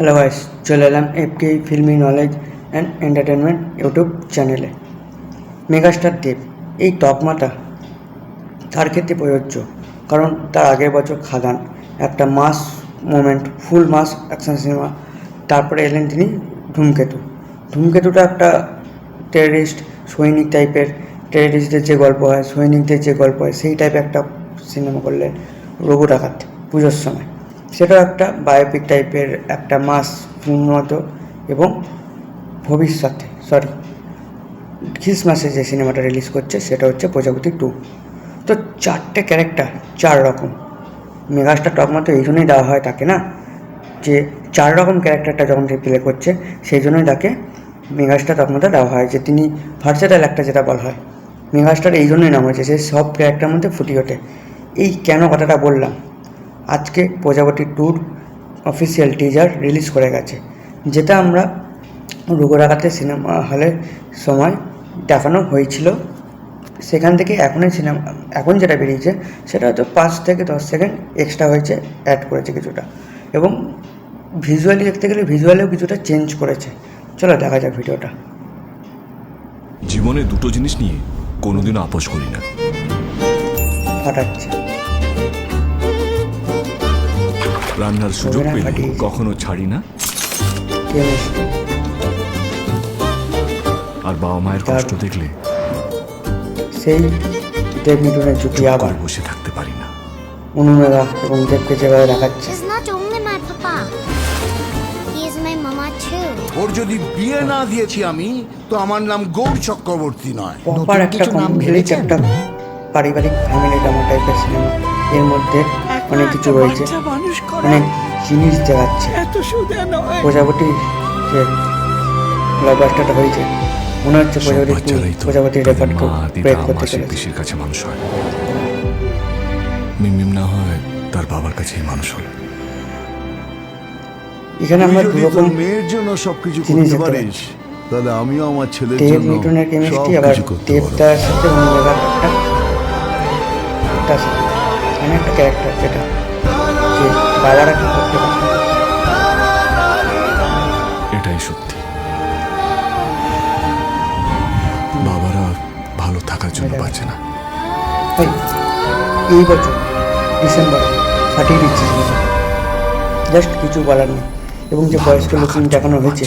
Hello guys, চলে এলাম FK filmy knowledge and entertainment YouTube চ্যানেলে। মেগাস্টার দেব এই তকমাটা তার ক্ষেত্রে প্রযোজ্য, কারণ তার আগের বছর খাদান একটা মাস মোমেন্ট, ফুল মাস অ্যাকশন সিনেমা। তারপরে এলেন তিনি ধূমকেতুটা একটা টেররিস্ট সৈনিক টাইপের, টেররিস্টদের যে গল্প হয়, সৈনিকদের যে গল্প হয়, সেই টাইপের একটা সিনেমা করলেন রঘু ডাকাত পুজোর সময়। সেটাও একটা বায়োপিক টাইপের একটা মাস ফিল্ম মতো। এবং খ্রিসমাসে যে সিনেমাটা রিলিজ করছে সেটা হচ্ছে প্রজাপতি 2। তো 4টে ক্যারেক্টার 4 রকম। মেগাস্টার তকমা তো এই জন্যই দেওয়া হয় তাকে, না যে 4 রকম ক্যারেক্টারটা যখন প্লে করছে সেই জন্যই তাকে মেগাস্টার তকমাটা দেওয়া হয়, যে তিনি ভার্সেটাইল একটা, যেটা বলা হয়। মেগাস্টার এই জন্যই নাম হয়েছে, সে সব ক্যারেক্টারের মধ্যে ফুটে ওঠে। এই কেন কথাটা বললাম, আজকে প্রজাপতি 2 অফিসিয়াল টিজার রিলিজ করে গেছে, যেটা আমরা রঘু ডাকাতের সিনেমা হলের সময় দেখানো হয়েছিল। সেখান থেকে এখন যেটা বেরিয়েছে সেটা হয়তো 5 থেকে 10 সেকেন্ড এক্সট্রা হয়েছে, অ্যাড করেছে কিছুটা, এবং ভিজুয়ালি দেখতে গেলে ভিজুয়ালেও কিছুটা চেঞ্জ করেছে। চলো দেখা যাক ভিডিওটা। জীবনে দুটো জিনিস নিয়ে কোনোদিনও আপোষ করি না, ফাটাচ্ছে রান্নার সুযোগ পেলে কখনো ছাড়ি না, আর বাবা মায়ের কষ্ট দেখলে সেই দেব মিঠুনের জুটি আবার বসে থাকতে পারি না। অনুমেলা এবং দেবকে যেভাবে দেখাচ্ছে, ওর যদি বিয়ে না দিয়েছি আমি, তো আমার নাম গৌর চক্রবর্তী নয়। প্রপার একটা কমপ্লিট একটা পারিবারিক ফ্যামিলি ড্রামা টাইপের সিনেমা। এর মধ্যে অনেক কিছু রয়েছে, অনেক জিনিস দেখাচ্ছে। প্রজাপতি যে ব্লকবাস্টারটা হয়েছে, মনে হচ্ছে প্রজাপতির রেকর্ডকে ব্রেক করতে চলেছে। পিসির কাছে মানুষ হয়, মিম না হয় তার বাবার কাছেই মানুষ হল। এখানে আমরা দুরকম মেয়ের জন্য সবকিছু করতে পারিস, তাহলে আমিও আমার ছেলের জন্য দেব মিঠুনের কেমিস্ট্রি, আবার দেবদার সাথে অনুরাগার একটা ক্যারেক্টার, যেটা যে বাবারা কি করতে পারে। এটাই সত্যি, বাবারা ভালো থাকার জন্য বাঁচে না। এই বছর ডিসেম্বরে ফাটিয়ে দিচ্ছে সিনেমা, জাস্ট কিছু বলার নেই। এবং যে বয়স্ক লুকিং দেখানো হয়েছে,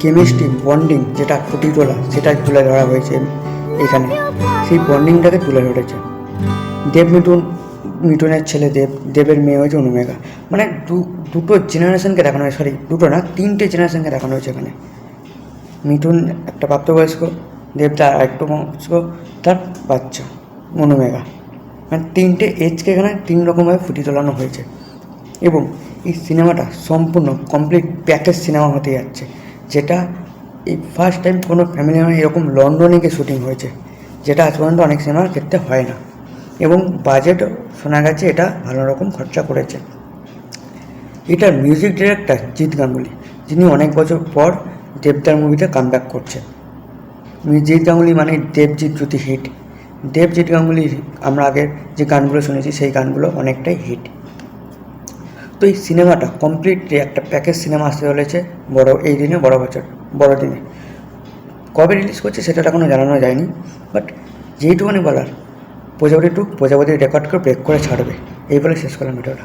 কেমিস্ট্রি বন্ডিং যেটা ফুটিয়ে তোলা, সেটা তুলে ধরা হয়েছে এখানে। সেই বন্ডিংটাকে তুলে ধরেছে দেব মিঠুনের ছেলে দেবের মেয়ে হয়েছে অনুমেঘা। মানে দুটো জেনারেশনকে দেখানো হয়েছে, দুটো না 3টে জেনারেশনকে দেখানো হয়েছে এখানে। মিঠুন একটা প্রাপ্তবয়স্ক, দেব তার একটু বয়স্ক, তার বাচ্চা অনুমেঘা। মানে 3টে এজকে এখানে 3 রকমভাবে ফুটিয়ে তোলানো হয়েছে। এবং এই সিনেমাটা সম্পূর্ণ কমপ্লিট প্যাকেজ সিনেমা হতে যাচ্ছে, যেটা এই ফার্স্ট টাইম কোনো ফ্যামিলি এরকম লন্ডনে গিয়ে শুটিং হয়েছে, যেটা আজ পর্যন্ত অনেক সিনেমার ক্ষেত্রে হয় না। এবং বাজেট শোনা গেছে এটা ভালো রকম খরচা করেছে। এটার মিউজিক ডিরেক্টর জিৎ গাঙ্গুলি, যিনি অনেক বছর পর দেবদার মুভিতে কামব্যাক করছে। জিৎ গাঙ্গুলি মানে দেবজিৎ জ্যোতি হিট। দেবজিৎ গাঙ্গুলির আমরা আগের যে গানগুলো শুনেছি সেই গানগুলো অনেকটাই হিট। তো এই সিনেমাটা কমপ্লিটলি একটা প্যাকেজ সিনেমা আসতে চলেছে এই দিনে, বড়দিনে। কবে রিলিজ করছে সেটা এখনও জানানো যায়নি, বাট যেইটুকুনি বলার, প্রজাপতির রেকর্ডকে ব্রেক করে ছাড়বে, এই বলে শেষ করলাম ভিডিওটা।